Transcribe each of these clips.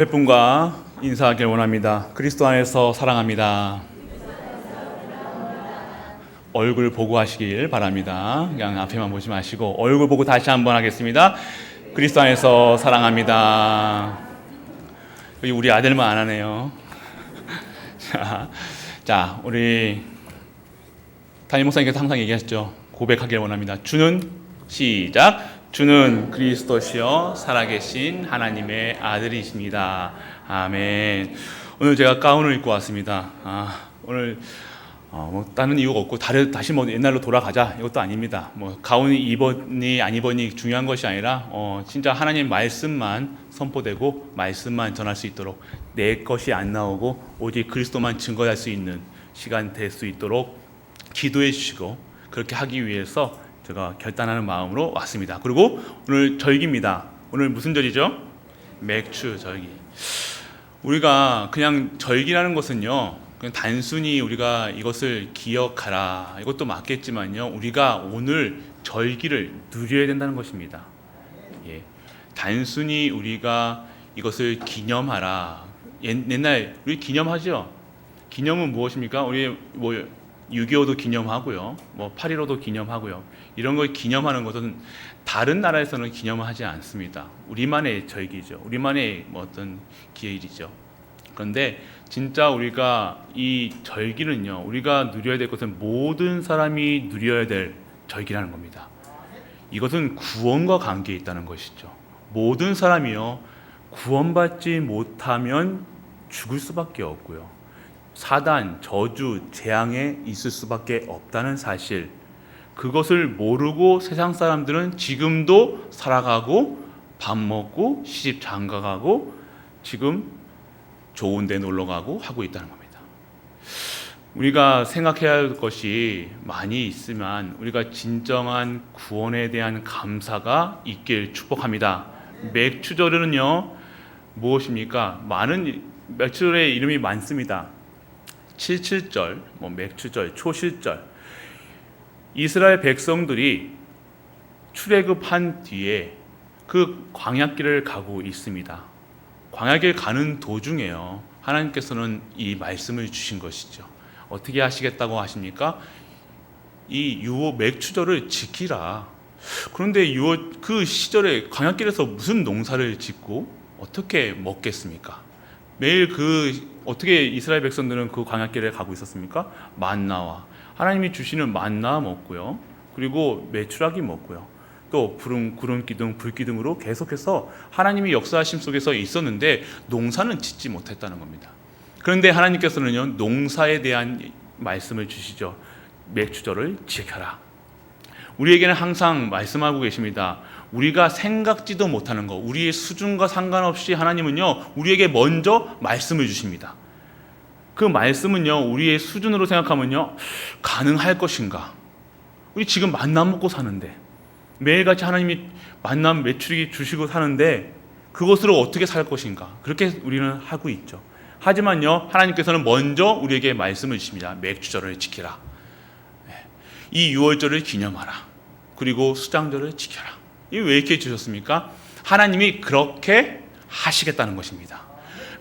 여러분과 인사하길 원합니다. 그리스도 안에서 사랑합니다. 얼굴 보고 하시길 바랍니다. 그냥 앞에만 보지 마시고 얼굴 보고 다시 한번 하겠습니다. 그리스도 안에서 사랑합니다. 여기 우리 아들만 안 하네요. 자, 우리 담임 목사님께서 항상 얘기하셨죠. 고백하길 원합니다. 주는 시작. 주는 그리스도시요 살아계신 하나님의 아들이십니다. 아멘. 오늘 제가 가운을 입고 왔습니다. 오늘 다른 이유가 없고 다시 옛날로 돌아가자 이것도 아닙니다. 가운이 입었니 안 입었니 중요한 것이 아니라 진짜 하나님 말씀만 선포되고 말씀만 전할 수 있도록 내 것이 안 나오고 오직 그리스도만 증거할 수 있는 시간 될 수 있도록 기도해 주시고 그렇게 하기 위해서 제가 결단하는 마음으로 왔습니다. 그리고 오늘 절기입니다. 오늘 무슨 절이죠? 맥주 절기. 우리가 그냥 절기라는 것은요, 그냥 단순히 우리가 이것을 기억하라 이것도 맞겠지만요, 우리가 오늘 절기를 누려야 된다는 것입니다. 예, 단순히 우리가 이것을 기념하라. 옛날 우리 기념하죠. 기념은 무엇입니까? 우리 6.25도 기념하고요, 8.15도 기념하고요. 이런 걸 기념하는 것은 다른 나라에서는 기념을 하지 않습니다. 우리만의 절기죠. 우리만의 어떤 기일이죠. 그런데 진짜 우리가 이 절기는요, 우리가 누려야 될 것은 모든 사람이 누려야 될 절기라는 겁니다. 이것은 구원과 관계에 있다는 것이죠. 모든 사람이요, 구원받지 못하면 죽을 수밖에 없고요, 사단, 저주, 재앙에 있을 수밖에 없다는 사실, 그것을 모르고 세상 사람들은 지금도 살아가고 밥 먹고 시집 장가가고 지금 좋은 데 놀러가고 하고 있다는 겁니다. 우리가 생각해야 할 것이 많이 있지만 우리가 진정한 구원에 대한 감사가 있길 축복합니다. 맥추절은요, 무엇입니까? 많은 맥추절의 이름이 많습니다. 칠칠절, 맥추절, 초실절. 이스라엘 백성들이 출애굽한 뒤에 그 광야길을 가고 있습니다. 광야길 가는 도중에요, 하나님께서는 이 말씀을 주신 것이죠. 어떻게 하시겠다고 하십니까? 이 유호 맥추절을 지키라. 그런데 그 시절에 광야길에서 무슨 농사를 짓고 어떻게 먹겠습니까? 매일 어떻게 이스라엘 백성들은 그 광야길에 가고 있었습니까? 만나와 하나님이 주시는 만나 먹고요, 그리고 메추라기 먹고요, 또 구름 기둥, 불 기둥으로 계속해서 하나님이 역사하심 속에서 있었는데 농사는 짓지 못했다는 겁니다. 그런데 하나님께서는요, 농사에 대한 말씀을 주시죠. 맥추절을 지켜라. 우리에게는 항상 말씀하고 계십니다. 우리가 생각지도 못하는 것, 우리의 수준과 상관없이 하나님은요, 우리에게 먼저 말씀을 주십니다. 그 말씀은요, 우리의 수준으로 생각하면요, 가능할 것인가? 우리 지금 만나 먹고 사는데, 매일같이 하나님이 만남 메추리기 주시고 사는데 그것으로 어떻게 살 것인가? 그렇게 우리는 하고 있죠. 하지만요, 하나님께서는 먼저 우리에게 말씀을 주십니다. 맥추절을 지키라. 이 유월절을 기념하라. 그리고 수장절을 지켜라. 이게 왜 이렇게 주셨습니까? 하나님이 그렇게 하시겠다는 것입니다.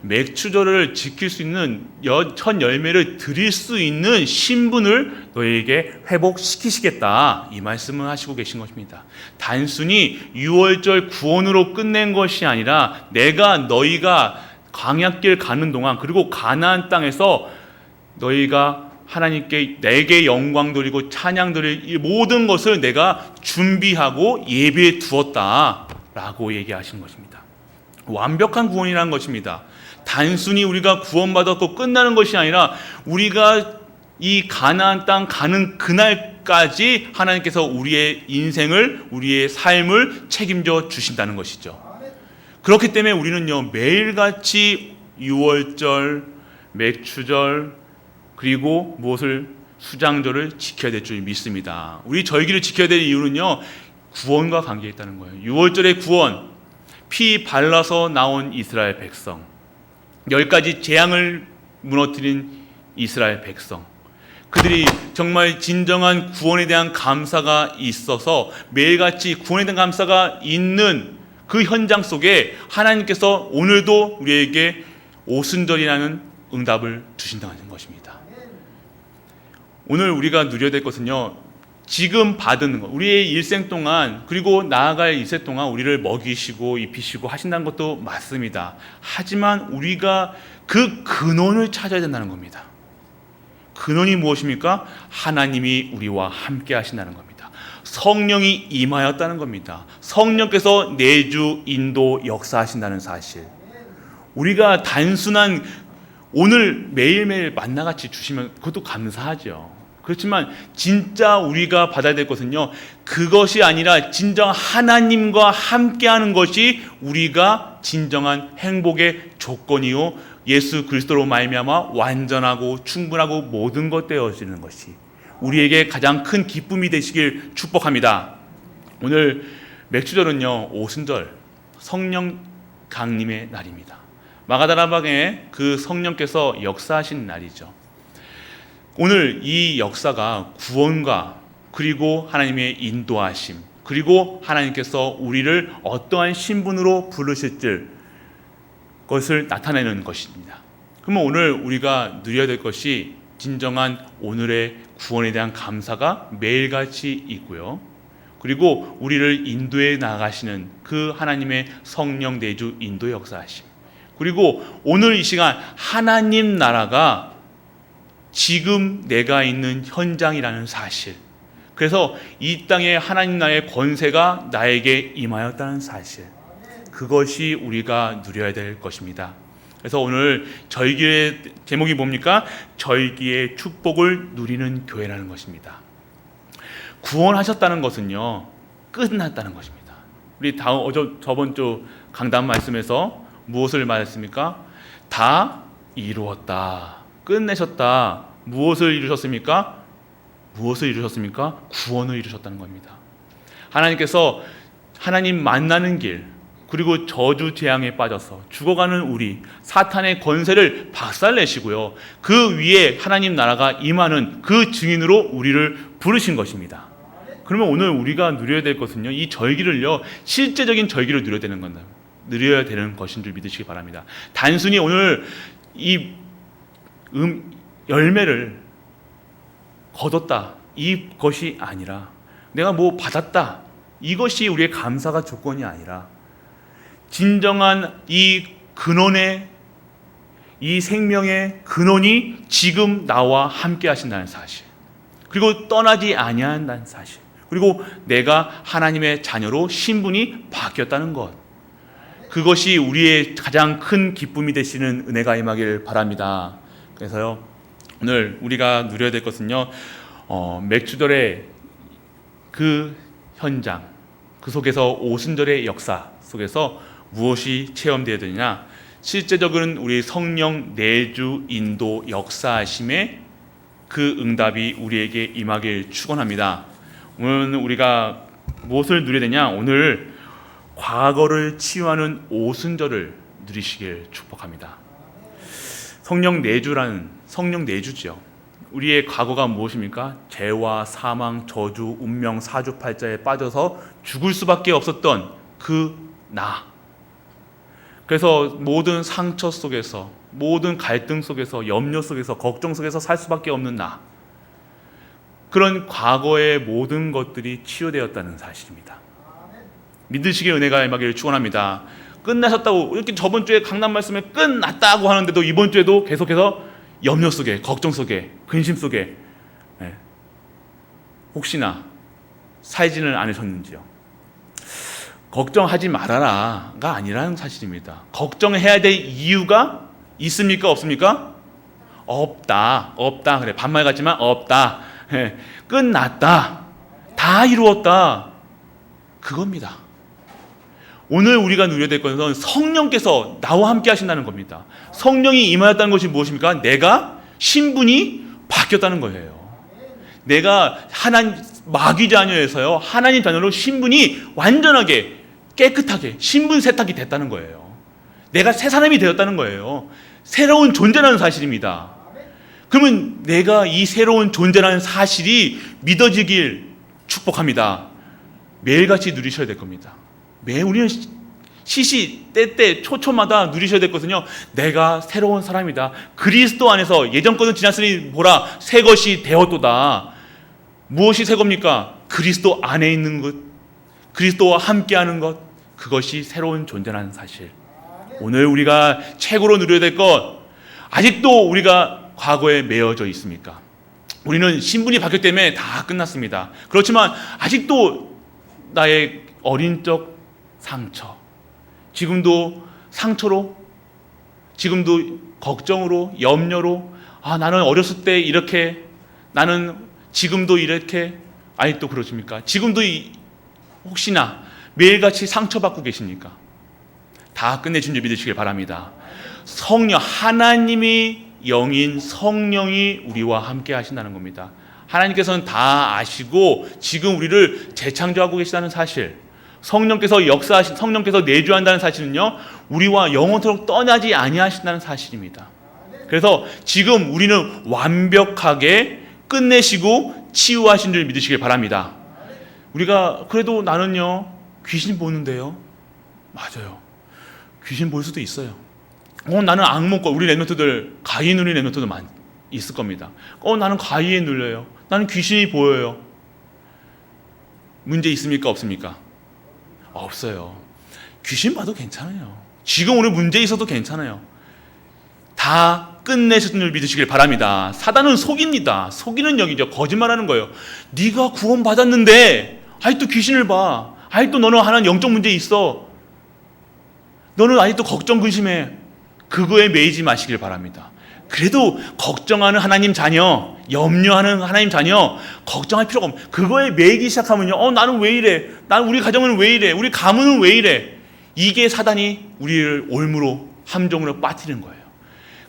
맥추절을 지킬 수 있는 첫 열매를 드릴 수 있는 신분을 너희에게 회복시키시겠다, 이 말씀을 하시고 계신 것입니다. 단순히 유월절 구원으로 끝낸 것이 아니라 너희가 광야길 가는 동안, 그리고 가나안 땅에서 너희가 하나님께 내게 영광 돌리고 찬양 드릴 이 모든 것을 내가 준비하고 예비해 두었다라고 얘기하시는 것입니다. 완벽한 구원이라는 것입니다. 단순히 우리가 구원받았고 끝나는 것이 아니라 우리가 이 가나안 땅 가는 그날까지 하나님께서 우리의 인생을, 우리의 삶을 책임져 주신다는 것이죠. 그렇기 때문에 우리는요, 매일같이 유월절, 맥추절, 그리고 수장절을 지켜야 될 줄 믿습니다. 우리 절기를 지켜야 될 이유는요, 구원과 관계에 있다는 거예요. 유월절의 구원, 피 발라서 나온 이스라엘 백성, 10가지 재앙을 무너뜨린 이스라엘 백성, 그들이 정말 진정한 구원에 대한 감사가 있어서 매일같이 구원에 대한 감사가 있는 그 현장 속에 하나님께서 오늘도 우리에게 오순절이라는 응답을 주신다는 것입니다. 오늘 우리가 누려야 될 것은요, 지금 받은 것, 우리의 일생 동안 그리고 나아갈 일생 동안 우리를 먹이시고 입히시고 하신다는 것도 맞습니다. 하지만 우리가 그 근원을 찾아야 된다는 겁니다. 근원이 무엇입니까? 하나님이 우리와 함께 하신다는 겁니다. 성령이 임하였다는 겁니다. 성령께서 내주 인도 역사하신다는 사실. 우리가 단순한 오늘 매일매일 만나같이 주시면 그것도 감사하죠. 그렇지만 진짜 우리가 받아야 될 것은요, 그것이 아니라 진정 하나님과 함께하는 것이 우리가 진정한 행복의 조건이요, 예수 그리스도로 말미암아 완전하고 충분하고 모든 것 되어지는 것이 우리에게 가장 큰 기쁨이 되시길 축복합니다. 오늘 맥주절은요, 오순절 성령 강림의 날입니다. 마가다라방에 그 성령께서 역사하신 날이죠. 오늘 이 역사가 구원과 그리고 하나님의 인도하심, 그리고 하나님께서 우리를 어떠한 신분으로 부르실 것을 나타내는 것입니다. 그러면 오늘 우리가 누려야 될 것이 진정한 오늘의 구원에 대한 감사가 매일같이 있고요, 그리고 우리를 인도해 나가시는 그 하나님의 성령 내주 인도 역사하심, 그리고 오늘 이 시간 하나님 나라가 지금 내가 있는 현장이라는 사실, 그래서 이 땅에 하나님 나라의 권세가 나에게 임하였다는 사실, 그것이 우리가 누려야 될 것입니다. 그래서 오늘 절기의 제목이 뭡니까? 절기의 축복을 누리는 교회라는 것입니다. 구원하셨다는 것은요, 끝났다는 것입니다. 우리 저번 주 강단 말씀에서 무엇을 말했습니까? 다 이루었다, 끝내셨다. 무엇을 이루셨습니까? 무엇을 이루셨습니까? 구원을 이루셨다는 겁니다. 하나님께서 하나님 만나는 길, 그리고 저주 재앙에 빠져서 죽어가는 우리, 사탄의 권세를 박살내시고요, 그 위에 하나님 나라가 임하는 그 증인으로 우리를 부르신 것입니다. 그러면 오늘 우리가 누려야 될 것은요, 이 절기를요, 실제적인 절기를 누려야 되는 것인 줄 믿으시기 바랍니다. 단순히 오늘 이 열매를 거뒀다, 이것이 아니라 내가 뭐 받았다, 이것이 우리의 감사가 조건이 아니라 진정한 이 근원의, 이 생명의 근원이 지금 나와 함께 하신다는 사실, 그리고 떠나지 아니한다는 사실, 그리고 내가 하나님의 자녀로 신분이 바뀌었다는 것, 그것이 우리의 가장 큰 기쁨이 되시는 은혜가 임하길 바랍니다. 그래서요, 오늘 우리가 누려야 될 것은요, 맥주절의 그 현장, 그 속에서 오순절의 역사 속에서 무엇이 체험되어야 되느냐, 실제적으로는 우리 성령 내주 인도 역사하심의 그 응답이 우리에게 임하길 축원합니다. 오늘 우리가 무엇을 누려야 되냐, 오늘 과거를 치유하는 오순절을 누리시길 축복합니다. 성령 내주죠. 우리의 과거가 무엇입니까? 죄와 사망, 저주, 운명, 사주팔자에 빠져서 죽을 수밖에 없었던 그 나. 그래서 모든 상처 속에서, 모든 갈등 속에서, 염려 속에서, 걱정 속에서 살 수밖에 없는 나. 그런 과거의 모든 것들이 치유되었다는 사실입니다. 믿으시기에 은혜가 임하기를 축원합니다. 끝나셨다고, 이렇게 저번 주에 강단 말씀에 끝났다고 하는데도 이번 주에도 계속해서 염려 속에, 걱정 속에, 근심 속에 혹시나 살지는 않으셨는지요? 걱정하지 말아라가 아니라는 사실입니다. 걱정해야 될 이유가 있습니까? 없습니까? 없다. 그래, 반말 같지만 없다. 끝났다. 다 이루었다. 그겁니다. 오늘 우리가 누려야 될 것은 성령께서 나와 함께 하신다는 겁니다. 성령이 임하였다는 것이 무엇입니까? 내가 신분이 바뀌었다는 거예요. 내가 마귀 자녀에서요, 하나님 자녀로 신분이 완전하게 깨끗하게 신분 세탁이 됐다는 거예요. 내가 새 사람이 되었다는 거예요. 새로운 존재라는 사실입니다. 그러면 내가 이 새로운 존재라는 사실이 믿어지길 축복합니다. 매일같이 누리셔야 될 겁니다. 매일 우리는 때때 초초마다 누리셔야 될 것은요, 내가 새로운 사람이다. 그리스도 안에서 예전 것은 지났으니 보라 새 것이 되었도다. 무엇이 새 겁니까? 그리스도 안에 있는 것, 그리스도와 함께하는 것, 그것이 새로운 존재라는 사실. 오늘 우리가 최고로 누려야 될 것, 아직도 우리가 과거에 매여져 있습니까? 우리는 신분이 바뀌었기 때문에 다 끝났습니다. 그렇지만 아직도 나의 어린 적 상처, 지금도 상처로, 지금도 걱정으로, 염려로, 나는 어렸을 때 이렇게, 나는 지금도 이렇게, 아직도 그러십니까? 지금도 혹시나 매일같이 상처받고 계십니까? 다 끝내준 줄 믿으시길 바랍니다. 성령, 하나님이 영인 성령이 우리와 함께 하신다는 겁니다. 하나님께서는 다 아시고 지금 우리를 재창조하고 계시다는 사실, 성령께서 역사하신, 성령께서 내주한다는 사실은요, 우리와 영원토록 떠나지 아니하신다는 사실입니다. 그래서 지금 우리는 완벽하게 끝내시고 치유하신 줄 믿으시길 바랍니다. 우리가 그래도 나는요 귀신 보는데요. 맞아요. 귀신 볼 수도 있어요. 나는 악몽과, 우리 랩런트들 가위 눌린 랩런트도 있을 겁니다. 나는 가위에 눌려요. 나는 귀신이 보여요. 문제 있습니까? 없습니까? 없어요. 귀신 봐도 괜찮아요. 지금 오늘 문제 있어도 괜찮아요. 다 끝내셨는 줄 믿으시길 바랍니다. 사단은 속입니다. 속이는 영이죠. 거짓말하는 거예요. 네가 구원 받았는데 아직도 귀신을 봐. 아직도 너는 하나는 영적 문제 있어. 너는 아직도 걱정 근심해. 그거에 매이지 마시길 바랍니다. 그래도 걱정하는 하나님 자녀, 염려하는 하나님 자녀, 걱정할 필요가 없어요. 그거에 매이기 시작하면요, 나는 왜 이래? 우리 가정은 왜 이래? 우리 가문은 왜 이래? 이게 사단이 우리를 올무로, 함정으로 빠뜨리는 거예요.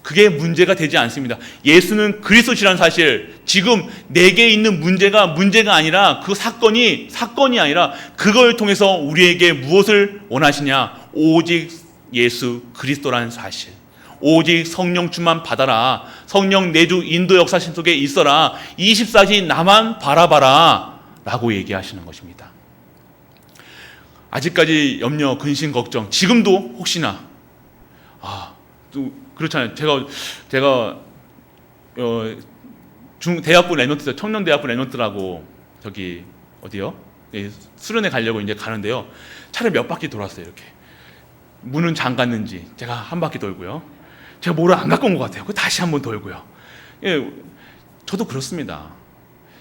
그게 문제가 되지 않습니다. 예수는 그리스도시라는 사실, 지금 내게 있는 문제가 아니라 그 사건이 아니라 그걸 통해서 우리에게 무엇을 원하시냐? 오직 예수 그리스도라는 사실, 오직 성령 충만 받아라. 성령 내주 인도 역사신 속에 있어라. 24시 나만 바라봐라 라고 얘기하시는 것입니다. 아직까지 염려, 근심, 걱정, 지금도 혹시나 또 그렇잖아요. 제가 대학부 랩런트, 청년대학부 랩런트라고 저기 어디요? 수련회 가려고 이제 가는데요. 차를 몇 바퀴 돌았어요. 이렇게 문은 잠갔는지 제가 한 바퀴 돌고요. 제가 뭐를 안 갖고 온 것 같아요. 다시 한번 돌고요. 저도 그렇습니다.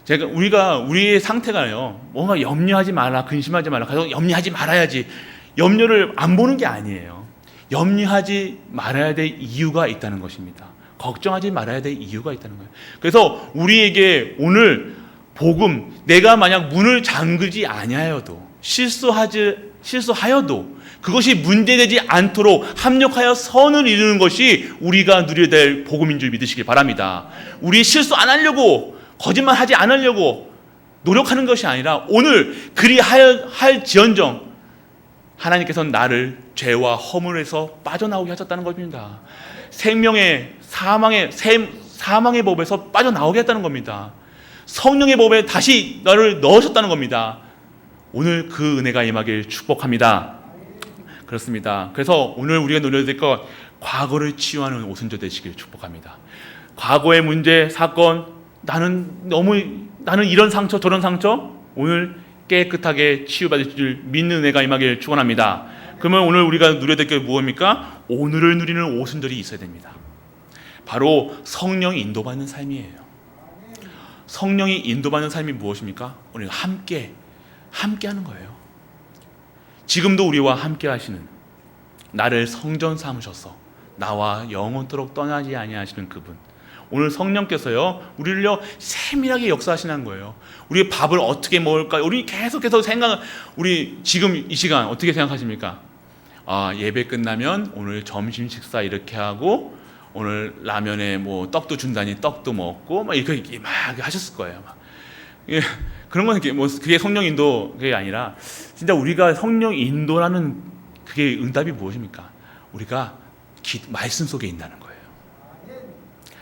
우리의 상태가요, 뭔가 염려하지 마라, 근심하지 마라, 가서 염려하지 말아야지. 염려를 안 보는 게 아니에요. 염려하지 말아야 될 이유가 있다는 것입니다. 걱정하지 말아야 될 이유가 있다는 거예요. 그래서 우리에게 오늘 복음, 내가 만약 문을 잠그지 아니하여도, 실수하여도 그것이 문제되지 않도록 합력하여 선을 이루는 것이 우리가 누려야 될 복음인 줄 믿으시길 바랍니다. 우리 실수 안 하려고, 거짓말 하지 않으려고 노력하는 것이 아니라 오늘 그리할지언정 하나님께서는 나를 죄와 허물에서 빠져나오게 하셨다는 것입니다. 사망의 법에서 빠져나오게 했다는 겁니다. 성령의 법에 다시 나를 넣으셨다는 겁니다. 오늘 그 은혜가 임하길 축복합니다. 그렇습니다. 그래서 오늘 우리가 누려야 될 것, 과거를 치유하는 오순절 되시길 축복합니다. 과거의 문제, 사건, 나는 이런 상처, 저런 상처, 오늘 깨끗하게 치유받을 줄 믿는 은혜가 임하길 축원합니다. 그러면 오늘 우리가 누려야 될 게 무엇입니까? 오늘을 누리는 오순절이 있어야 됩니다. 바로 성령이 인도받는 삶이에요. 성령이 인도받는 삶이 무엇입니까? 우리가 함께 하는 거예요. 지금도 우리와 함께 하시는, 나를 성전 삼으셔서 나와 영원토록 떠나지 아니하시는 그분, 오늘 성령께서요 우리를요 세밀하게 역사하시는 거예요. 우리 밥을 어떻게 먹을까? 우리 계속해서 우리 지금 이 시간 어떻게 생각하십니까? 예배 끝나면 오늘 점심 식사 이렇게 하고, 오늘 라면에 뭐 떡도 준다니 떡도 먹고 막 이렇게 막 하셨을 거예요. 그런 건 그게 성령 인도 그게 아니라, 진짜 우리가 성령 인도라는 그게 응답이 무엇입니까? 우리가 말씀 속에 있다는 거예요.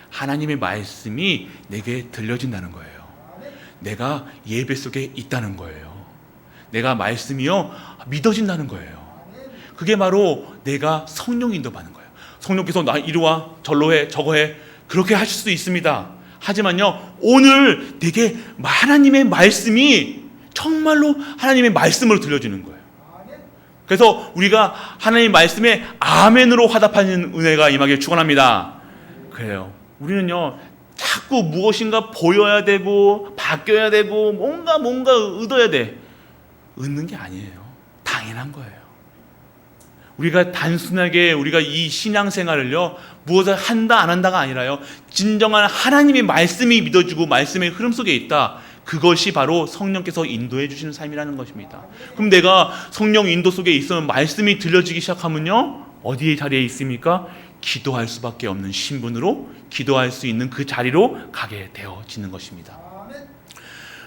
하나님의 말씀이 내게 들려진다는 거예요. 내가 예배 속에 있다는 거예요. 내가 말씀이요 믿어진다는 거예요. 그게 바로 내가 성령 인도받는 거예요. 성령께서 나 이리 와, 절로 해, 저거 해. 그렇게 하실 수도 있습니다. 하지만요, 오늘 내게 하나님의 말씀이 정말로 하나님의 말씀으로 들려주는 거예요. 그래서 우리가 하나님의 말씀에 아멘으로 화답하는 은혜가 임하길 축원합니다. 그래요. 우리는요, 자꾸 무엇인가 보여야 되고 바뀌어야 되고 뭔가 얻어야 돼. 얻는 게 아니에요. 당연한 거예요. 우리가 단순하게 우리가 이 신앙생활을요, 무엇을 한다 안 한다가 아니라요, 진정한 하나님의 말씀이 믿어지고 말씀의 흐름 속에 있다. 그것이 바로 성령께서 인도해 주시는 삶이라는 것입니다. 그럼 내가 성령 인도 속에 있으면 말씀이 들려지기 시작하면요, 어디에 자리에 있습니까? 기도할 수밖에 없는 신분으로 기도할 수 있는 그 자리로 가게 되어지는 것입니다.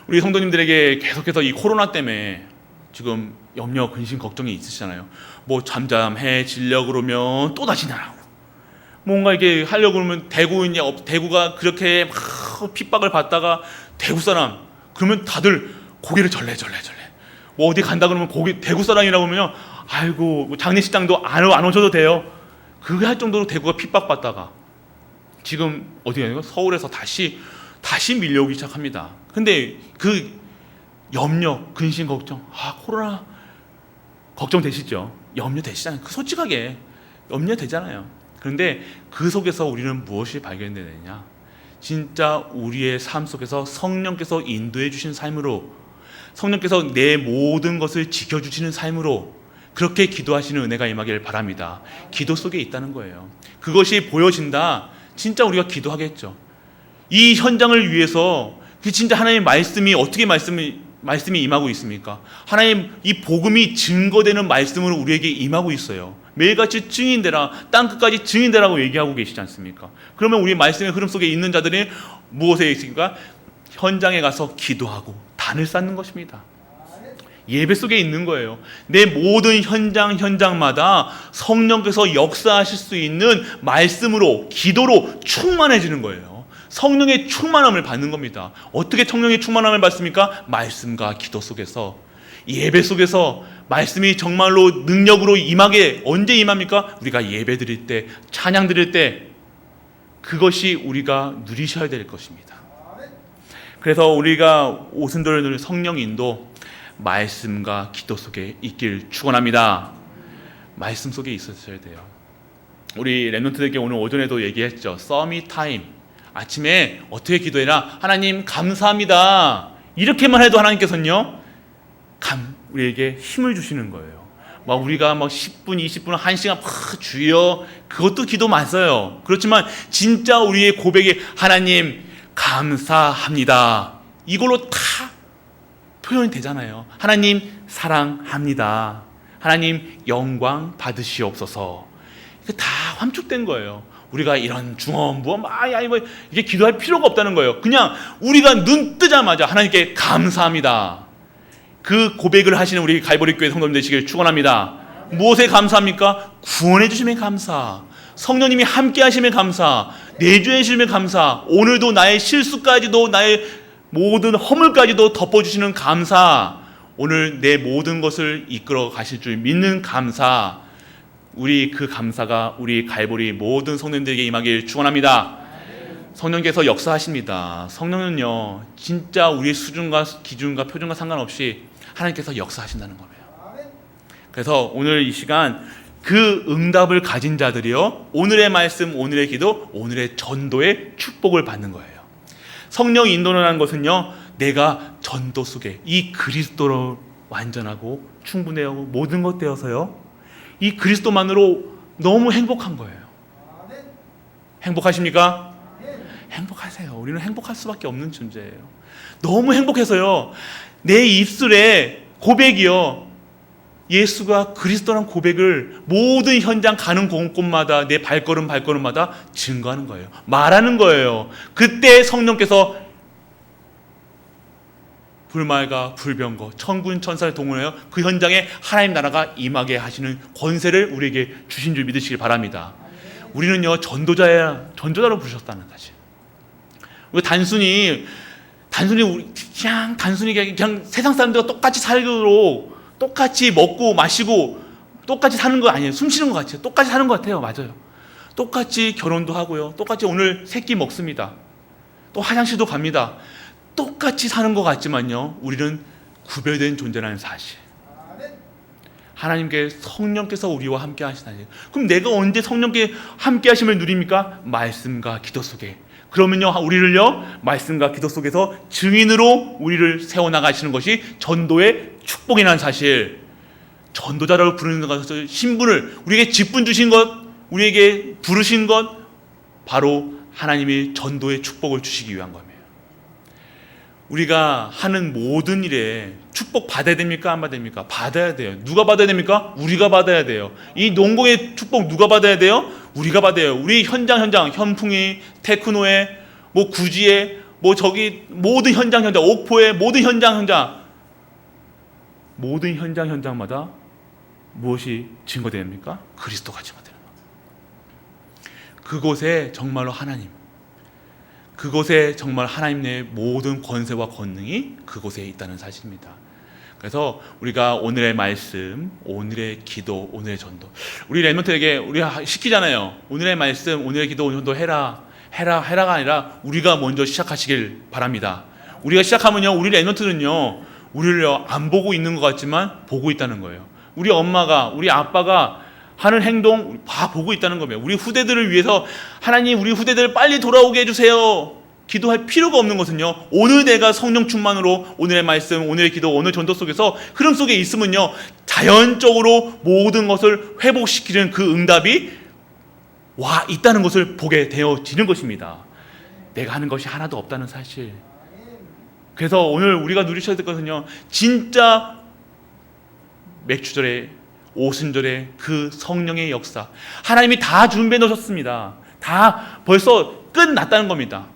우리 성도님들에게 계속해서 이 코로나 때문에 지금 염려, 근심, 걱정이 있으시잖아요. 뭐 잠잠해지려고 그러면 또 다시 나라고, 뭔가 이게 하려고 그러면 대구가 그렇게 막 핍박을 받다가 대구 사람 그러면 다들 고개를 절레. 뭐 어디 간다 그러면 대구 사람이라고 하면요, 아이고 뭐 장례식장도 안 오셔도 돼요. 그게 할 정도로 대구가 핍박받다가 지금 어디 가요? 서울에서 다시 밀려오기 시작합니다. 근데 그 염려, 근심, 걱정, 코로나 걱정되시죠? 염려되시잖아요. 솔직하게 염려되잖아요. 그런데 그 속에서 우리는 무엇이 발견되느냐? 진짜 우리의 삶 속에서 성령께서 인도해 주신 삶으로, 성령께서 내 모든 것을 지켜주시는 삶으로 그렇게 기도하시는 은혜가 임하길 바랍니다. 기도 속에 있다는 거예요. 그것이 보여진다, 진짜 우리가 기도하겠죠. 이 현장을 위해서 진짜 하나님의 말씀이 어떻게 말씀이 임하고 있습니까? 하나님 이 복음이 증거되는 말씀으로 우리에게 임하고 있어요. 매일같이 증인되라, 땅끝까지 증인되라고 얘기하고 계시지 않습니까? 그러면 우리 말씀의 흐름 속에 있는 자들이 무엇에 있습니까? 현장에 가서 기도하고 단을 쌓는 것입니다. 예배 속에 있는 거예요. 내 모든 현장마다 성령께서 역사하실 수 있는 말씀으로, 기도로 충만해지는 거예요. 성령의 충만함을 받는 겁니다. 어떻게 성령의 충만함을 받습니까? 말씀과 기도 속에서, 예배 속에서 말씀이 정말로 능력으로 임하게. 언제 임합니까? 우리가 예배 드릴 때, 찬양 드릴 때, 그것이 우리가 누리셔야 될 것입니다. 그래서 우리가 오순절 성령 인도, 말씀과 기도 속에 있길 축원합니다. 말씀 속에 있으셔야 돼요. 우리 랩런트들에게 오늘 오전에도 얘기했죠. 서밋 타임. 아침에 어떻게 기도해라? 하나님 감사합니다. 이렇게만 해도 하나님께서는요, 우리에게 힘을 주시는 거예요. 막 우리가 10분, 20분, 1시간 주여, 그것도 기도 맞아요. 그렇지만 진짜 우리의 고백이 하나님 감사합니다, 이걸로 다 표현이 되잖아요. 하나님 사랑합니다, 하나님 영광 받으시옵소서. 이게 다 함축된 거예요. 우리가 이런 중언부언 이게 기도할 필요가 없다는 거예요. 그냥 우리가 눈 뜨자마자 하나님께 감사합니다, 그 고백을 하시는 우리 갈보리 교회 성도님 되시길 축원합니다. 무엇에 감사합니까? 구원해 주심에 감사, 성령님이 함께 하심에 감사, 내주해 주심에 감사, 오늘도 나의 실수까지도, 나의 모든 허물까지도 덮어주시는 감사, 오늘 내 모든 것을 이끌어 가실 줄 믿는 감사, 우리 그 감사가 우리 갈보리 모든 성도님들에게 임하길 축원합니다. 성령께서 역사하십니다. 성령은요, 진짜 우리의 수준과 기준과 표준과 상관없이 하나님께서 역사하신다는 거예요. 그래서 오늘 이 시간 그 응답을 가진 자들이요, 오늘의 말씀, 오늘의 기도, 오늘의 전도의 축복을 받는 거예요. 성령 인도라는 것은요, 내가 전도 속에 이 그리스도로 완전하고 충분해하고 모든 것 되어서요, 이 그리스도만으로 너무 행복한 거예요. 행복하십니까? 행복하세요. 우리는 행복할 수밖에 없는 존재예요. 너무 행복해서요, 내 입술에 고백이요, 예수가 그리스도란 고백을 모든 현장 가는 곳곳마다, 내 발걸음마다 증거하는 거예요. 말하는 거예요. 그때 성령께서 불말과 불병거, 천군 천사를 동원하여 그 현장에 하나님 나라가 임하게 하시는 권세를 우리에게 주신 줄 믿으시길 바랍니다. 우리는요, 전도자로 부르셨다는 사실. 우리가 단순히 그냥 세상 사람들과 똑같이 살도록, 똑같이 먹고 마시고 똑같이 사는 거 아니에요. 숨 쉬는 것 같아요. 똑같이 사는 것 같아요. 맞아요. 똑같이 결혼도 하고요. 똑같이 오늘 새끼 먹습니다. 또 화장실도 갑니다. 똑같이 사는 것 같지만요, 우리는 구별된 존재라는 사실. 하나님께 성령께서 우리와 함께 하시다니. 그럼 내가 언제 성령께 함께 하심을 누립니까? 말씀과 기도 속에. 그러면요, 우리를요, 말씀과 기도 속에서 증인으로 우리를 세워나가시는 것이 전도의 축복이라는 사실. 전도자라고 부르는 것을, 신분을, 우리에게 직분 주신 것, 우리에게 부르신 것, 바로 하나님이 전도의 축복을 주시기 위한 겁니다. 우리가 하는 모든 일에 축복 받아야 됩니까? 안 받아야 됩니까? 받아야 돼요. 누가 받아야 됩니까? 우리가 받아야 돼요. 이 농공의 축복 누가 받아야 돼요? 우리가 받아요. 우리 현풍이, 테크노에, 뭐 구지에, 뭐 저기 모든 현장, 옥포에 모든 현장마다 무엇이 증거됩니까? 그리스도가 증거되는 것. 그곳에 정말로 하나님, 그곳에 정말 하나님의 모든 권세와 권능이 그곳에 있다는 사실입니다. 그래서 우리가 오늘의 말씀, 오늘의 기도, 오늘의 전도, 우리 랩런트에게 우리가 시키잖아요. 오늘의 말씀, 오늘의 기도, 오늘의 전도 해라가 아니라 우리가 먼저 시작하시길 바랍니다. 우리가 시작하면요, 우리 랩런트는요, 우리를 안 보고 있는 것 같지만 보고 있다는 거예요. 우리 엄마가, 우리 아빠가 하는 행동 다 보고 있다는 겁니다. 우리 후대들을 위해서 하나님, 우리 후대들을 빨리 돌아오게 해주세요. 기도할 필요가 없는 것은요, 오늘 내가 성령 충만으로 오늘의 말씀, 오늘의 기도, 오늘 전도 속에서 흐름 속에 있으면요, 자연적으로 모든 것을 회복시키는 그 응답이 와 있다는 것을 보게 되어지는 것입니다. 내가 하는 것이 하나도 없다는 사실. 그래서 오늘 우리가 누리셔야 될 것은요, 진짜 맥주절에, 오순절에 그 성령의 역사, 하나님이 다 준비해 놓으셨습니다. 다 벌써 끝났다는 겁니다.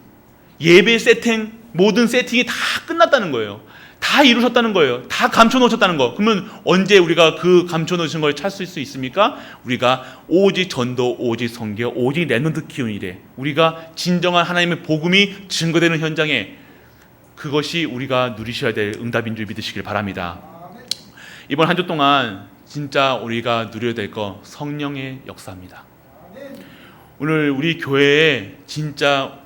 예배 세팅, 모든 세팅이 다 끝났다는 거예요. 다 이루셨다는 거예요. 다 감춰 놓으셨다는 거. 그러면 언제 우리가 그 감춰 놓으신 걸 찾을 수 있습니까? 우리가 오직 전도, 오직 선교, 오직 랩런트 키우는 일에, 우리가 진정한 하나님의 복음이 증거되는 현장에, 그것이 우리가 누리셔야 될 응답인 줄 믿으시길 바랍니다. 이번 한 주 동안 진짜 우리가 누려야 될 거 성령의 역사입니다. 오늘 우리 교회에 진짜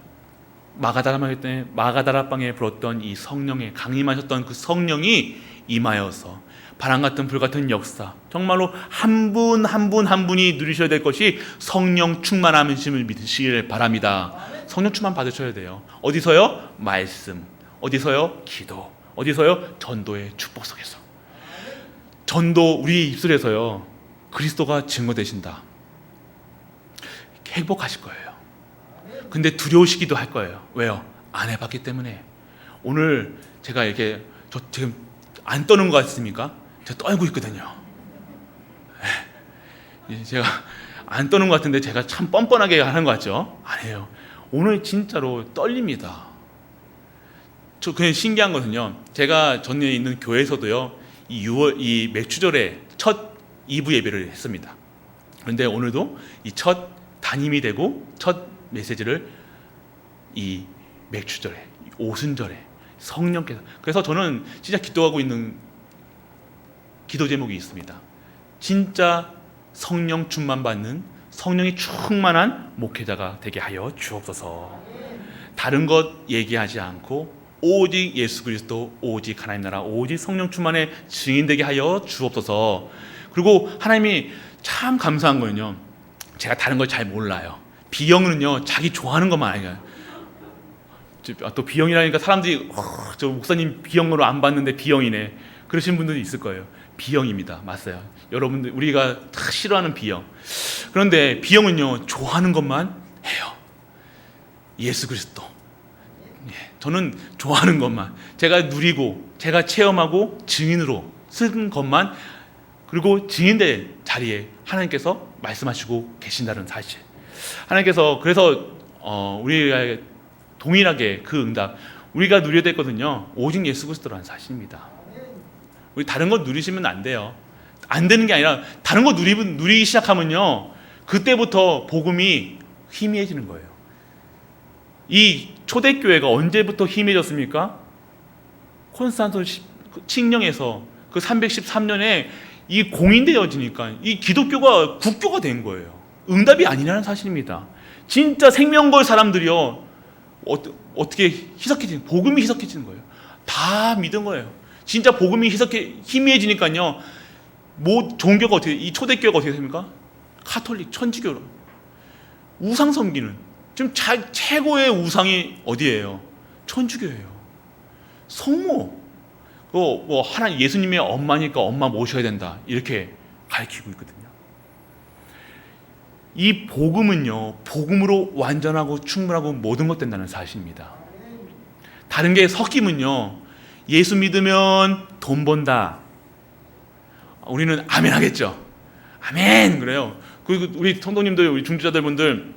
마가다라방에 불었던 이 성령의, 강림하셨던 그 성령이 임하여서 바람같은 불같은 역사, 정말로 한 분 한 분이 누리셔야 될 것이 성령 충만함이심을 믿으시길 바랍니다. 성령 충만 받으셔야 돼요. 어디서요? 말씀. 어디서요? 기도. 어디서요? 전도의 축복 속에서. 전도, 우리 입술에서요, 그리스도가 증거되신다. 행복하실 거예요. 근데 두려우시기도 할 거예요. 왜요? 안 해봤기 때문에. 오늘 제가 이렇게, 저 지금 안 떠는 것 같습니까? 제가 떨고 있거든요. 제가 안 떠는 것 같은데 제가 참 뻔뻔하게 하는 것 같죠? 아니에요. 오늘 진짜로 떨립니다. 저 그냥 신기한 것은요, 제가 전에 있는 교회에서도요, 이 맥주절에 첫 2부 예배를 했습니다. 그런데 오늘도 이 첫 담임이 되고 첫 메시지를 이 맥주절에, 오순절에 성령께서, 그래서 저는 진짜 기도하고 있는 기도 제목이 있습니다. 진짜 성령 충만 받는, 성령이 충만한 목회자가 되게 하여 주옵소서. 다른 것 얘기하지 않고 오직 예수 그리스도, 오직 하나님 나라, 오직 성령 충만의 증인되게 하여 주옵소서. 그리고 하나님이 참 감사한 거는요, 제가 다른 걸 잘 몰라요. B형은요, 자기 좋아하는 것만 아니에요. 또 B형이라니까 사람들이 저 목사님 B형으로 안 봤는데 B형이네, 그러신 분들이 있을 거예요. B형입니다. 맞아요. 여러분들, 우리가 다 싫어하는 B형. 그런데 B형은요, 좋아하는 것만 해요. 예수 그리스도. 저는 좋아하는 것만, 제가 누리고 제가 체험하고 증인으로 쓴 것만, 그리고 증인된 자리에 하나님께서 말씀하시고 계신다는 사실. 하나님께서 그래서 우리가 동일하게 그 응답, 우리가 누려야 되거든요. 오직 예수 그리스도라는 사실입니다. 우리 다른 거 누리시면 안 돼요. 안 되는 게 아니라 다른 거 누리기 시작하면요, 그때부터 복음이 희미해지는 거예요. 이 초대교회가 언제부터 희미해졌습니까? 콘스탄티노 칙령에서 그 313년에 이 공인되어지니까 이 기독교가 국교가 된 거예요. 응답이 아니라는 사실입니다. 진짜 생명 걸 사람들이요, 어떻게 희석해지는, 복음이 희석해지는 거예요. 다 믿은 거예요. 진짜 복음이 희미해지니까요, 뭐 종교가 어떻게, 이 초대교회가 어떻게 됩니까? 카톨릭, 천주교로 우상 섬기는, 지금 최고의 우상이 어디예요? 천주교예요. 성모, 뭐 하나님, 예수님의 엄마니까 엄마 모셔야 된다, 이렇게 가르치고 있거든요. 이 복음은요, 복음으로 완전하고 충분하고 모든 것 된다는 사실입니다. 다른 게 섞이면요, 예수 믿으면 돈 번다, 우리는 아멘 하겠죠. 아멘 그래요. 그리고 우리 성도님들, 우리 중지자들 분들,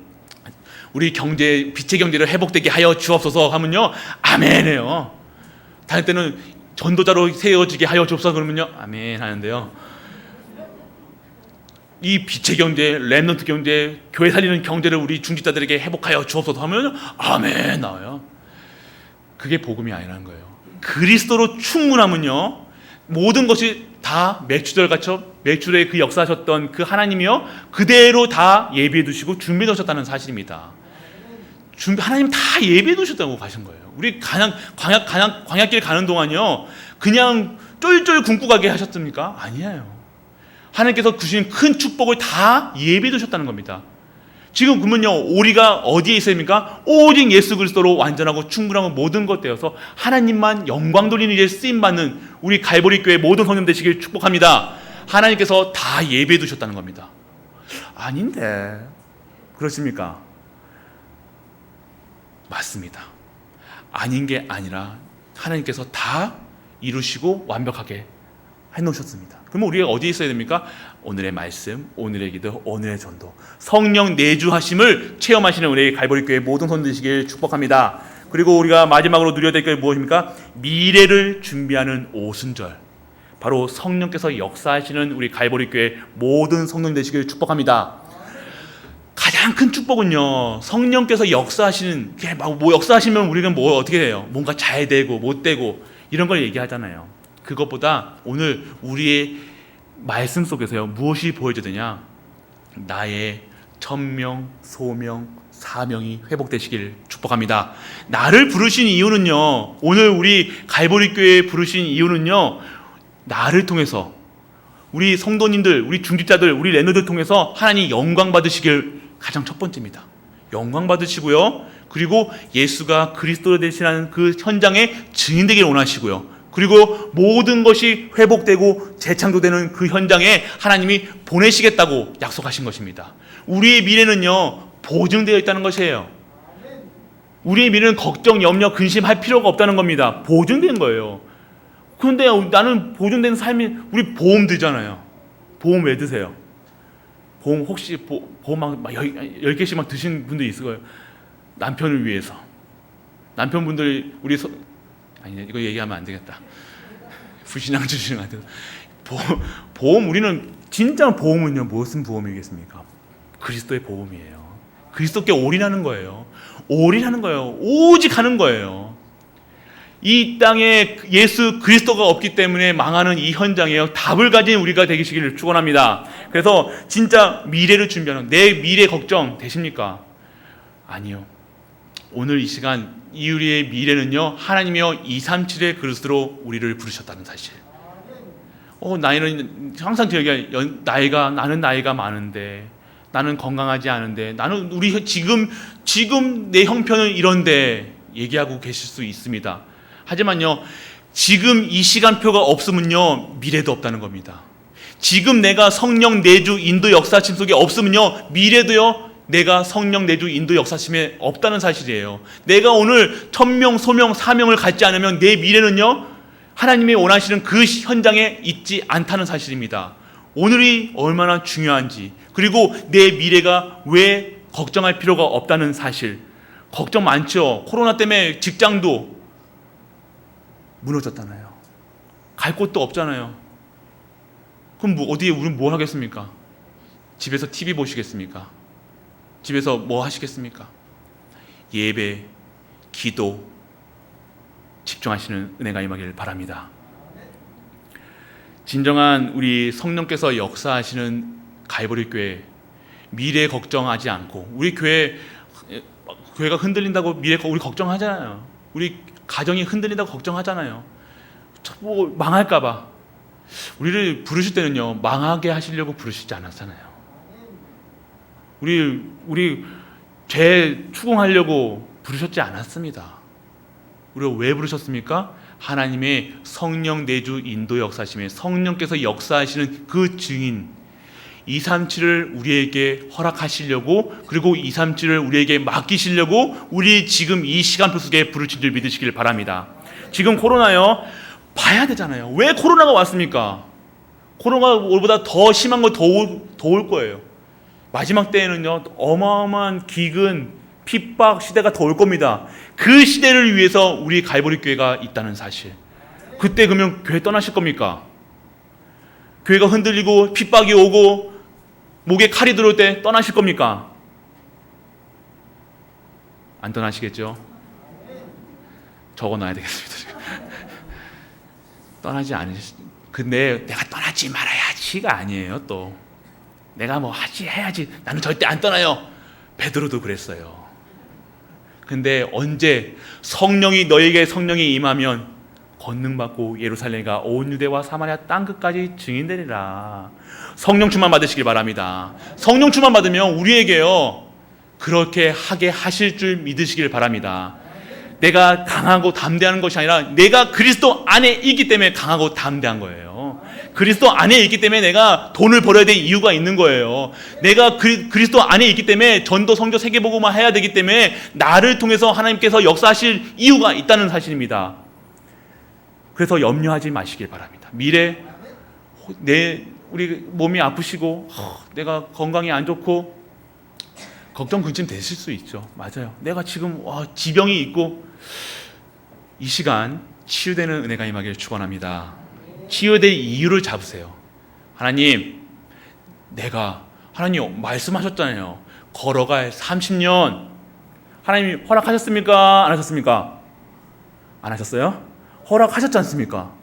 우리 경제, 빛의 경제를 회복되게 하여 주옵소서 하면요, 아멘 해요. 다른 때는 전도자로 세워지게 하여 주옵소서 그러면요, 아멘 하는데요, 이 빛의 경제, 렘넌트 경제, 교회 살리는 경제를 우리 중직자들에게 회복하여 주옵소서 하면 아멘 나와요. 그게 복음이 아니라는 거예요. 그리스도로 충분하면요, 모든 것이 다 매출의 그 역사하셨던 그 하나님이요, 그대로 다 예비해 두시고 준비해 두셨다는 사실입니다. 하나님 다 예비해 두셨다고 가신 거예요. 우리 광야길 가는 동안요, 그냥 쫄쫄 굶고 가게 하셨습니까? 아니에요. 하나님께서 주신 큰 축복을 다 예비해 두셨다는 겁니다. 지금 그러면요, 우리가 어디에 있어야 됩니까? 오직 예수 그리스도로 완전하고 충분하고 모든 것 되어서 하나님만 영광 돌리는 일에 쓰임받는 우리 갈보리 교회 모든 성령 되시길 축복합니다. 하나님께서 다 예비해 두셨다는 겁니다. 아닌데 그렇습니까? 맞습니다. 아닌 게 아니라 하나님께서 다 이루시고 완벽하게 해놓으셨습니다. 그러면 우리가 어디에 있어야 됩니까? 오늘의 말씀, 오늘의 기도, 오늘의 전도, 성령 내주하심을 체험하시는 우리 갈보리 교회 모든 성도 되시길 축복합니다. 그리고 우리가 마지막으로 누려야 될 게 무엇입니까? 미래를 준비하는 오순절, 바로 성령께서 역사하시는 우리 갈보리 교회 모든 성도 되시길 축복합니다. 가장 큰 축복은요, 성령께서 역사하시는, 뭐 역사하시면 우리는 뭐 어떻게 해요? 뭔가 잘 되고 못 되고 이런 걸 얘기하잖아요. 그것보다 오늘 우리의 말씀 속에서요, 무엇이 보여지느냐? 나의 천명, 소명, 사명이 회복되시길 축복합니다. 나를 부르신 이유는요, 오늘 우리 갈보리 교회에 부르신 이유는요, 나를 통해서 우리 성도님들, 우리 중직자들, 우리 렘넌트를 통해서 하나님 영광 받으시길 가장 첫 번째입니다. 영광 받으시고요, 그리고 예수가 그리스도로 되시는 그 현장에 증인되길 원하시고요, 그리고 모든 것이 회복되고 재창조되는 그 현장에 하나님이 보내시겠다고 약속하신 것입니다. 우리의 미래는요, 보증되어 있다는 것이에요. 우리의 미래는 걱정, 염려, 근심할 필요가 없다는 겁니다. 보증된 거예요. 그런데 나는 보증된 삶이, 우리 보험 들잖아요. 보험 왜 드세요? 보험 혹시 보험 막 10개씩 막 드신 분들 있을 거예요. 남편을 위해서. 남편분들 아니, 이거 얘기하면 안 되겠다. 불신앙 주시는 안 돼요. 보험, 우리는 진짜 보험은요, 무슨 보험이겠습니까? 그리스도의 보험이에요. 그리스도께 올인하는 거예요. 올인하는 거예요. 오직 하는 거예요. 이 땅에 예수 그리스도가 없기 때문에 망하는 이 현장에 답을 가진 우리가 되시기를 축원합니다. 그래서 진짜 미래를 준비하는, 내 미래 걱정 되십니까? 아니요. 오늘 이 시간 우리의 미래는요, 하나님이여 237의 그릇으로 우리를 부르셨다는 사실. 나이는 항상 나는 나이가 많은데, 나는 건강하지 않은데, 나는 우리 지금 내 형편은 이런데 얘기하고 계실 수 있습니다. 하지만요, 지금 이 시간표가 없으면요, 미래도 없다는 겁니다. 지금 내가 성령 내주 인도 역사심 속에 없으면요, 미래도요, 내가 성령 내주 인도 역사심에 없다는 사실이에요. 내가 오늘 천명, 소명, 사명을 갖지 않으면 내 미래는요, 하나님이 원하시는 그 현장에 있지 않다는 사실입니다. 오늘이 얼마나 중요한지, 그리고 내 미래가 왜 걱정할 필요가 없다는 사실. 걱정 많죠. 코로나 때문에 직장도 무너졌잖아요. 갈 곳도 없잖아요. 그럼 어디에 우리는 뭘 하겠습니까? 집에서 TV 보시겠습니까? 집에서 뭐 하시겠습니까? 예배, 기도 집중하시는 은혜가 임하기를 바랍니다. 진정한 우리 성령께서 역사하시는 갈보리 교회, 미래 걱정하지 않고, 우리 교회가 흔들린다고 우리 걱정하잖아요. 우리 가정이 흔들린다고 걱정하잖아요. 뭐 망할까봐. 우리를 부르실 때는요, 망하게 하시려고 부르시지 않았잖아요. 우리 죄 추궁하려고 부르셨지 않았습니다. 우리가 왜 부르셨습니까? 하나님의 성령 내주 인도 역사심에 성령께서 역사하시는 그 증인 237을 우리에게 허락하시려고, 그리고 237을 우리에게 맡기시려고 우리 지금 이 시간표 속에 부르신 줄 믿으시길 바랍니다. 지금 코로나요, 봐야 되잖아요. 왜 코로나가 왔습니까? 코로나보다 더 심한 거 더 올 거예요. 마지막 때에는요, 어마어마한 기근, 핍박 시대가 더 올 겁니다. 그 시대를 위해서 우리 갈보리 교회가 있다는 사실. 그때 그러면 교회 떠나실 겁니까? 교회가 흔들리고 핍박이 오고 목에 칼이 들어올 때 떠나실 겁니까? 안 떠나시겠죠? 적어놔야 되겠습니다. 떠나지 않으시. 근데 내가 떠나지 말아야지가 아니에요. 또 내가 뭐 해야지. 나는 절대 안 떠나요. 베드로도 그랬어요. 근데 언제 너에게 성령이 임하면 권능 받고 예루살렘과 온 유대와 사마리아 땅 끝까지 증인되리라. 성령 충만 받으시길 바랍니다. 성령 충만 받으면 우리에게요, 그렇게 하게 하실 줄 믿으시길 바랍니다. 내가 강하고 담대한 것이 아니라 내가 그리스도 안에 있기 때문에 강하고 담대한 거예요. 그리스도 안에 있기 때문에 내가 돈을 벌어야 될 이유가 있는 거예요. 내가 그리스도 안에 있기 때문에 전도, 성교, 세계복음화 해야 되기 때문에 나를 통해서 하나님께서 역사하실 이유가 있다는 사실입니다. 그래서 염려하지 마시길 바랍니다. 미래 우리 몸이 아프시고 내가 건강이 안 좋고 걱정 근심 되실 수 있죠. 맞아요. 내가 지금 지병이 있고, 이 시간 치유되는 은혜가 임하기를 축원합니다. 치유될 이유를 잡으세요. 하나님 말씀하셨잖아요. 걸어갈 30년 하나님이 허락하셨습니까? 안 하셨습니까? 안 하셨어요? 허락하셨지 않습니까?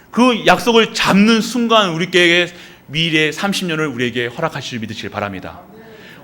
그 약속을 잡는 순간 우리에게 미래 30년을 우리에게 허락하실 줄 믿으시길 바랍니다.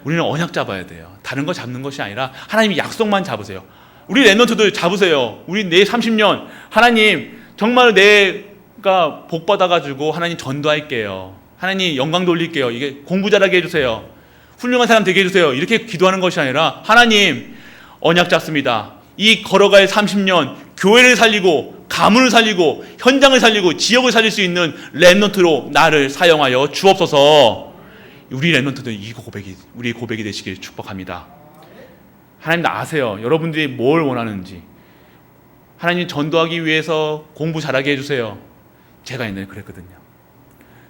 우리는 언약 잡아야 돼요. 다른 거 잡는 것이 아니라 하나님이 약속만 잡으세요. 우리 랩런트들 잡으세요. 우리 내 30년 하나님 정말 내가 복 받아가지고 하나님 전도할게요. 하나님 영광 돌릴게요. 이게 공부 잘하게 해주세요. 훌륭한 사람 되게 해주세요. 이렇게 기도하는 것이 아니라 하나님 언약 잡습니다. 이 걸어갈 30년 교회를 살리고 가문을 살리고 현장을 살리고 지역을 살릴 수 있는 랩런트로 나를 사용하여 주옵소서. 우리 랩런트들 우리 고백이 되시길 축복합니다. 하나님 아세요. 여러분들이 뭘 원하는지. 하나님 전도하기 위해서 공부 잘하게 해주세요. 제가 옛날에 그랬거든요.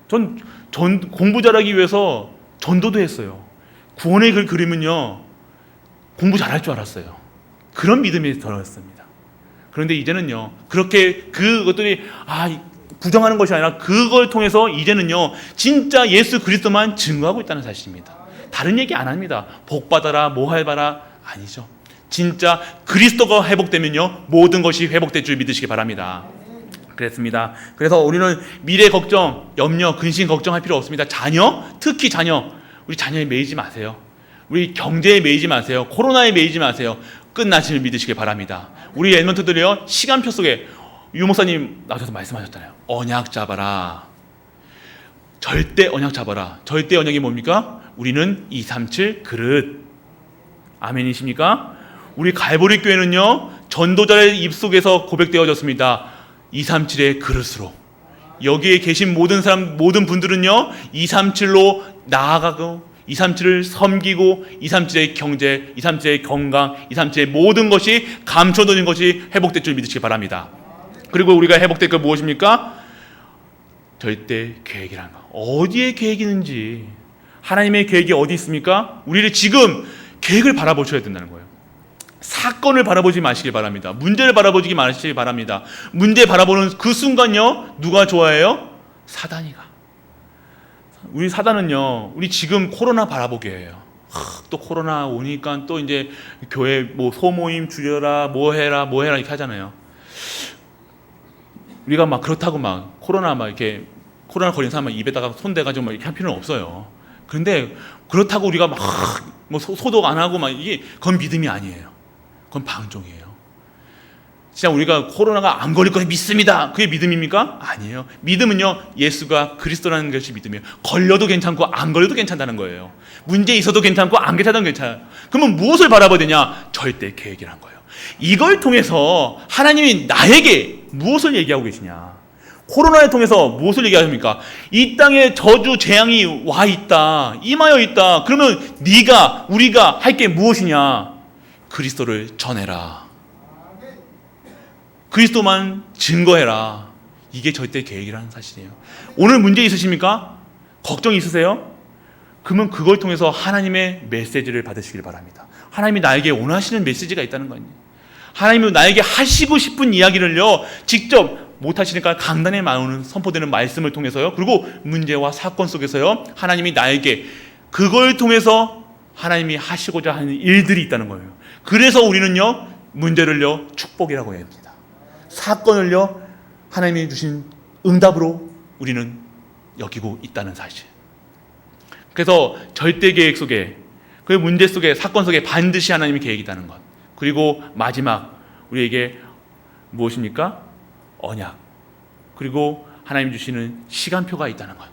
전 공부 잘하기 위해서 전도도 했어요. 구원의 글 그리면요, 공부 잘할 줄 알았어요. 그런 믿음이 들었습니다. 그런데 이제는요, 그렇게 그것들이 부정하는 것이 아니라 그걸 통해서 이제는요, 진짜 예수 그리스도만 증거하고 있다는 사실입니다. 다른 얘기 안 합니다. 복 받아라, 뭐 해봐라, 아니죠. 진짜 그리스도가 회복되면요, 모든 것이 회복될 줄 믿으시기 바랍니다. 그렇습니다. 그래서 우리는 미래 걱정, 염려, 근심 걱정할 필요 없습니다. 특히 우리 자녀에 매이지 마세요. 우리 경제에 매이지 마세요. 코로나에 매이지 마세요. 끝나시는 믿으시기 바랍니다. 우리 랩런트들이요, 시간표 속에 유 목사님 나오셔서 말씀하셨잖아요. 언약 잡아라. 절대 언약 잡아라. 절대 언약이 뭡니까? 우리는 237 그릇. 아멘이십니까? 우리 갈보리 교회는요, 전도자의 입속에서 고백되어졌습니다. 237의 그릇으로. 여기에 계신 모든 분들은요, 237로 나아가고 237을 섬기고 237의 경제, 237의 건강, 237의 모든 것이 감춰놓은 것이 회복될 줄 믿으시기 바랍니다. 그리고 우리가 회복될 것 무엇입니까? 절대 계획이란 거. 어디에 계획이 있는지, 하나님의 계획이 어디 있습니까? 우리를 지금 계획을 바라보셔야 된다는 거예요. 사건을 바라보지 마시길 바랍니다. 문제를 바라보지 마시길 바랍니다. 문제 바라보는 그 순간요, 누가 좋아해요? 사단이가. 우리 사단은요, 우리 지금 코로나 바라보게 해요. 또 코로나 오니까 또 이제 교회 뭐 소모임 줄여라, 뭐 해라 이렇게 하잖아요. 우리가 막 그렇다고 막 코로나 막 이렇게 코로나 걸린 사람은 입에다가 손 대가지고 막 이렇게 할 필요는 없어요. 그런데 그렇다고 우리가 막 뭐 소독 안 하고 막 이게 그건 믿음이 아니에요. 그건 방종이에요. 진짜 우리가 코로나가 안 걸릴 거를 믿습니다. 그게 믿음입니까? 아니에요. 믿음은요, 예수가 그리스도라는 것이 믿음이에요. 걸려도 괜찮고 안 걸려도 괜찮다는 거예요. 문제 있어도 괜찮고 안 괜찮아도 괜찮아요. 그러면 무엇을 바라봐야 되냐? 절대 계획이란 거예요. 이걸 통해서 하나님이 나에게 무엇을 얘기하고 계시냐? 코로나를 통해서 무엇을 얘기하십니까? 이 땅에 저주 재앙이 와 있다, 임하여 있다. 그러면 네가, 우리가 할 게 무엇이냐? 그리스도를 전해라. 그리스도만 증거해라. 이게 절대 계획이라는 사실이에요. 오늘 문제 있으십니까? 걱정 있으세요? 그러면 그걸 통해서 하나님의 메시지를 받으시길 바랍니다. 하나님이 나에게 원하시는 메시지가 있다는 거예요. 하나님이 나에게 하시고 싶은 이야기를요, 직접 못하시니까 강단에 나오는 선포되는 말씀을 통해서요, 그리고 문제와 사건 속에서요, 하나님이 나에게 그걸 통해서 하나님이 하시고자 하는 일들이 있다는 거예요. 그래서 우리는요, 문제를요, 축복이라고 해야 합니다. 사건을요, 하나님이 주신 응답으로 우리는 여기고 있다는 사실. 그래서 절대 계획 속에, 그 문제 속에, 사건 속에 반드시 하나님의 계획이 있다는 것. 그리고 마지막 우리에게 무엇입니까? 언약. 그리고 하나님 주시는 시간표가 있다는 것.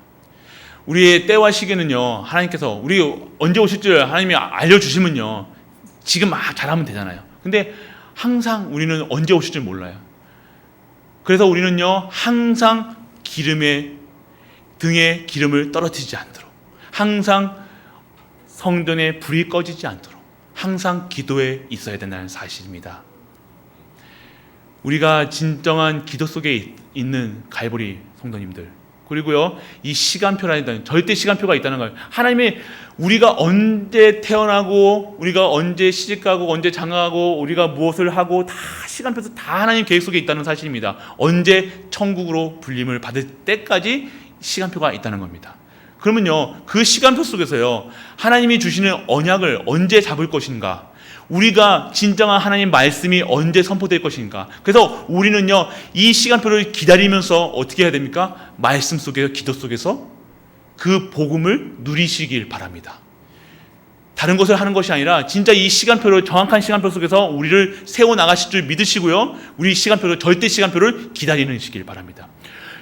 우리의 때와 시기는요, 하나님께서 우리 언제 오실 줄 하나님이 알려주시면요, 지금 막 잘하면 되잖아요. 근데 항상 우리는 언제 오실 줄 몰라요. 그래서 우리는요, 항상 등에 기름을 떨어뜨리지 않도록, 항상 성전에 불이 꺼지지 않도록 항상 기도에 있어야 된다는 사실입니다. 우리가 진정한 기도 속에 있는 갈보리 성도님들, 그리고요, 이 시간표라는 절대 시간표가 있다는 거예요. 하나님이 우리가 언제 태어나고, 우리가 언제 시집가고, 언제 장가가고, 우리가 무엇을 하고, 다 시간표에서 다 하나님 계획 속에 있다는 사실입니다. 언제 천국으로 불림을 받을 때까지 시간표가 있다는 겁니다. 그러면요, 그 시간표 속에서요, 하나님이 주시는 언약을 언제 잡을 것인가, 우리가 진정한 하나님 말씀이 언제 선포될 것인가. 그래서 우리는요, 이 시간표를 기다리면서 어떻게 해야 됩니까? 말씀 속에서, 기도 속에서 그 복음을 누리시길 바랍니다. 다른 것을 하는 것이 아니라 진짜 이 시간표를, 정확한 시간표 속에서 우리를 세워나가실 줄 믿으시고요, 우리 시간표를, 절대 시간표를 기다리시길 바랍니다.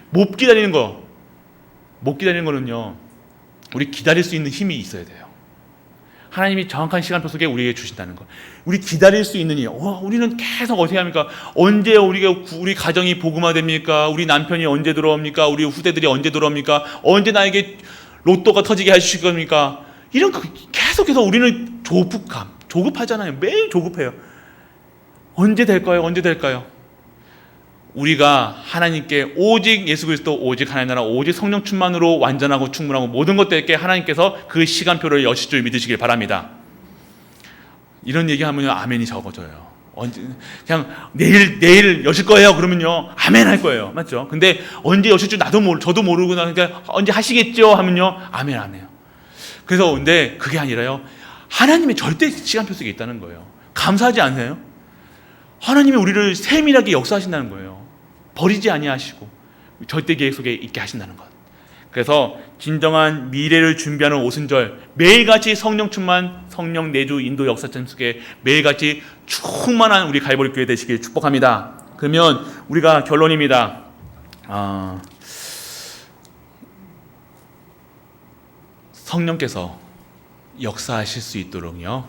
못 기다리는 거는요, 우리 기다릴 수 있는 힘이 있어야 돼요. 하나님이 정확한 시간표 속에 우리에게 주신다는 것. 우리 기다릴 수 있는 일. 우리는 계속 어떻게 합니까? 언제 우리 가정이 복음화됩니까? 우리 남편이 언제 들어옵니까? 우리 후대들이 언제 들어옵니까? 언제 나에게 로또가 터지게 해주실 겁니까? 이런 계속해서 우리는 조급하잖아요. 매일 조급해요. 언제 될까요? 언제 될까요? 우리가 하나님께 오직 예수 그리스도, 오직 하나님 나라, 오직 성령 충만으로 완전하고 충분하고 모든 것들께 하나님께서 그 시간표를 여실 줄 믿으시길 바랍니다. 이런 얘기하면 아멘이 적어져요. 언제, 그냥 내일 여실 거예요. 그러면요, 아멘 할 거예요. 맞죠? 근데 언제 여실 줄 저도 모르고, 그러니까 언제 하시겠죠? 하면요, 아멘 안 해요. 그래서 근데 그게 아니라요, 하나님의 절대 시간표 속에 있다는 거예요. 감사하지 않으세요? 하나님이 우리를 세밀하게 역사하신다는 거예요. 버리지 아니하시고 절대 계획 속에 있게 하신다는 것. 그래서 진정한 미래를 준비하는 오순절, 매일같이 성령 충만, 성령 내주 인도 역사점 속에 매일같이 충만한 우리 갈보리 교회 되시길 축복합니다. 그러면 우리가 결론입니다. 성령께서 역사하실 수 있도록요,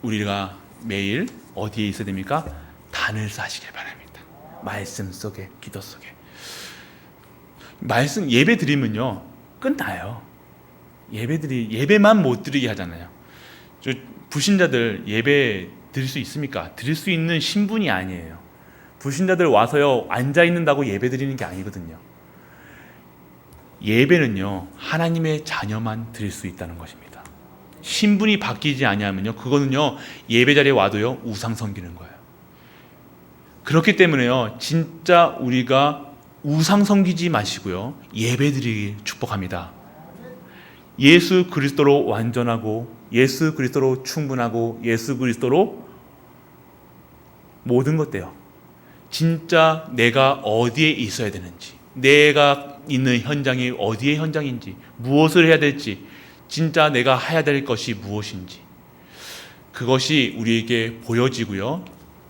우리가 매일 어디에 있어야 됩니까? 단을 쌓으시길 바랍니다. 말씀 속에, 기도 속에. 말씀 예배 드리면요, 끝나요. 예배만 못 드리게 하잖아요. 불신자들 예배 드릴 수 있습니까? 드릴 수 있는 신분이 아니에요. 불신자들 와서요, 앉아 있는다고 예배 드리는 게 아니거든요. 예배는요, 하나님의 자녀만 드릴 수 있다는 것입니다. 신분이 바뀌지 아니하면요, 그거는요, 예배 자리에 와도요, 우상 섬기는 거예요. 그렇기 때문에요, 진짜 우리가 우상 섬기지 마시고요, 예배드리기 축복합니다. 예수 그리스도로 완전하고, 예수 그리스도로 충분하고, 예수 그리스도로 모든 것 돼요. 진짜 내가 어디에 있어야 되는지, 내가 있는 현장이 어디의 현장인지, 무엇을 해야 될지, 진짜 내가 해야 될 것이 무엇인지, 그것이 우리에게 보여지고요.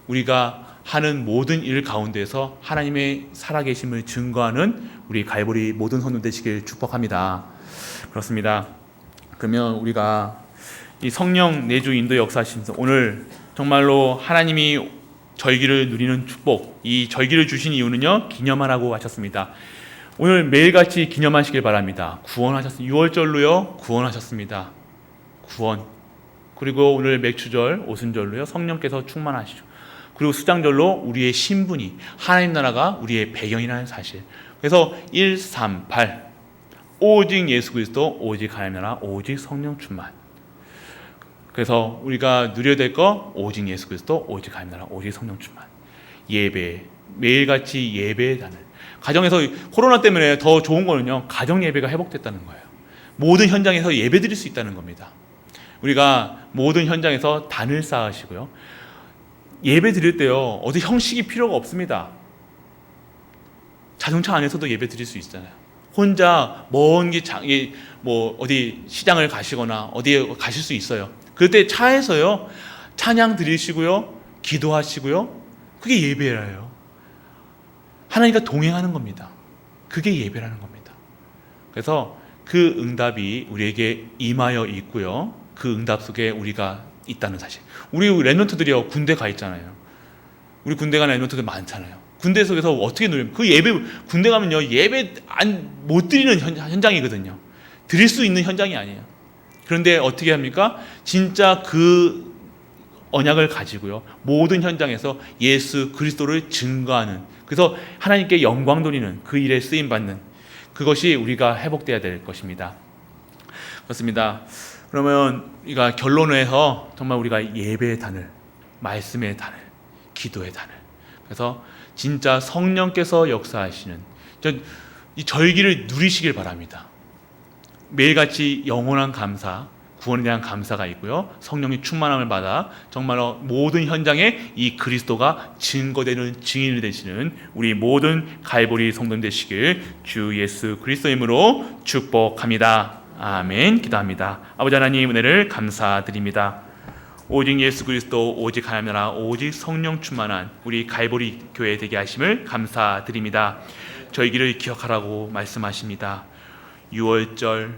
우리가 하는 모든 일 가운데서 하나님의 살아계심을 증거하는 우리 갈보리 모든 성도 되시길 축복합니다. 그렇습니다. 그러면 우리가 이 성령 내주 인도 역사하시면서 오늘 정말로 하나님이 절기를 누리는 축복, 이 절기를 주신 이유는요, 기념하라고 하셨습니다. 오늘 매일같이 기념하시길 바랍니다. 구원하셨습니다. 6월절로요, 구원하셨습니다. 구원. 그리고 오늘 맥추절, 오순절로요, 성령께서 충만하시죠. 그리고 수장절로 우리의 신분이, 하나님 나라가 우리의 배경이라는 사실. 그래서 1, 3, 8 오직 예수 그리스도, 오직 하나님 나라, 오직 성령 충만. 그래서 우리가 누려야 될 거 오직 예수 그리스도, 오직 하나님 나라, 오직 성령 충만. 예배, 매일같이 예배의 단을. 가정에서 코로나 때문에 더 좋은 거는요, 가정 예배가 회복됐다는 거예요. 모든 현장에서 예배 드릴 수 있다는 겁니다. 우리가 모든 현장에서 단을 쌓으시고요, 예배 드릴 때요, 어디 형식이 필요가 없습니다. 자동차 안에서도 예배 드릴 수 있잖아요. 혼자 먼 길, 어디 시장을 가시거나 어디에 가실 수 있어요. 그럴 때 차에서요, 찬양 드리시고요, 기도하시고요, 그게 예배예요. 하나님과 동행하는 겁니다. 그게 예배라는 겁니다. 그래서 그 응답이 우리에게 임하여 있고요, 그 응답 속에 우리가 있다는 사실. 우리 랩런트들이요, 군대 가 있잖아요. 우리 군대 가는 랩런트들 많잖아요. 군대 속에서 어떻게 누리면, 그 예배, 군대 가면요, 예배 못 드리는 현장이거든요. 드릴 수 있는 현장이 아니에요. 그런데 어떻게 합니까? 진짜 그 언약을 가지고요, 모든 현장에서 예수 그리스도를 증거하는, 그래서 하나님께 영광 돌리는 그 일에 쓰임 받는, 그것이 우리가 회복돼야 될 것입니다. 그렇습니다. 그러면 우리가 결론에서 정말 우리가 예배의 단을, 말씀의 단을, 기도의 단을, 그래서 진짜 성령께서 역사하시는 이 절기를 누리시길 바랍니다. 매일같이 영원한 감사, 구원에 대한 감사가 있고요, 성령의 충만함을 받아 정말로 모든 현장에 이 그리스도가 증거되는 증인이 되시는 우리 모든 갈보리 성도 되시길 주 예수 그리스도 이름으로 축복합니다. 아멘. 기도합니다. 아버지 하나님, 은혜를 감사드립니다. 오직 예수 그리스도, 오직 하나님 나라, 오직 성령 충만한 우리 갈보리 교회 되게 하심을 감사드립니다. 저희기를 기억하라고 말씀하십니다. 6월절,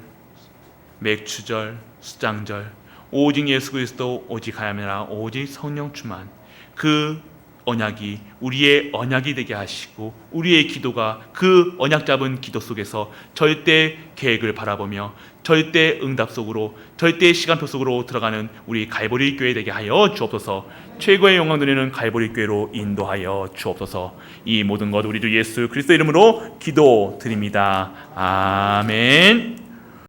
맥추절, 수장절, 오직 예수 그리스도, 오직 하나님 나라, 오직 성령 충만, 그 언약이 우리의 언약이 되게 하시고, 우리의 기도가 그 언약 잡은 기도 속에서 절대 계획을 바라보며 절대 응답 속으로, 절대 시간표 속으로 들어가는 우리 갈보리 교회 되게 하여 주옵소서. 최고의 영광 드리는 갈보리 교회로 인도하여 주옵소서. 이 모든 것 우리 주 예수 그리스도 이름으로 기도드립니다. 아멘.